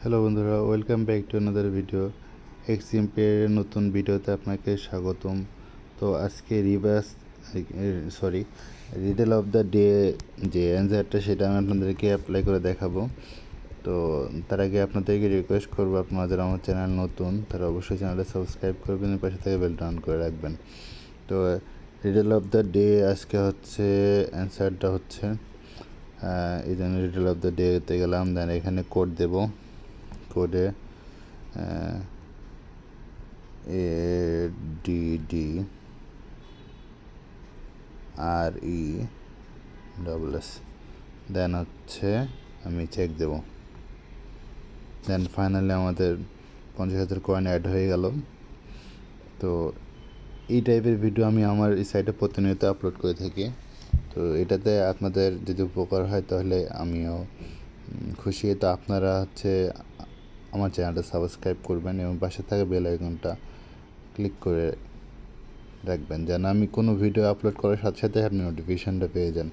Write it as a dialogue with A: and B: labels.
A: Hello বন্ধুরা, welcome back to another video. এক্সিম্পের নতুন ভিডিওতে আপনাকে স্বাগতম। তো আজকে রিডল অফ দ্য ডে যে অ্যান্সারটা সেটা আমি আপনাদেরকে অ্যাপ্লাই করে দেখাবো। তো তার আগে আপনাদেরকে রিকোয়েস্ট করবো, আপনারা যারা আমার চ্যানেল নতুন তারা অবশ্যই চ্যানেলটা সাবস্ক্রাইব করবেন, পাশে থেকে বেলটা অন করে রাখবেন। তো রিডল অফ দ্য ডে আজকে হচ্ছে অ্যান্সারটা হচ্ছে এই জন্য রিডল অফ দ্য ডেতে গেলাম, দেন এখানে কোড দেবো। কোডে ADDRESS দেন হচ্ছে আমি চেক দেব। দেন ফাইনালি আমাদের 50,000 কয়েন অ্যাড হয়ে গেল। তো এই টাইপের ভিডিও আমি আমার এই সাইটে প্রতিনিয়ত আপলোড করে থাকি। তো এটাতে আপনাদের যদি উপকার হয় তাহলে আমিও খুশি। তো আপনারা হচ্ছে আমার চ্যানেলটা সাবস্ক্রাইব করবেন এবং পাশে থাকা বেল আইকনটা ক্লিক করে রাখবেন, যেন আমি কোনো ভিডিও আপলোড করার সাথে সাথে আপনি নোটিফিকেশানটা পেয়ে যান।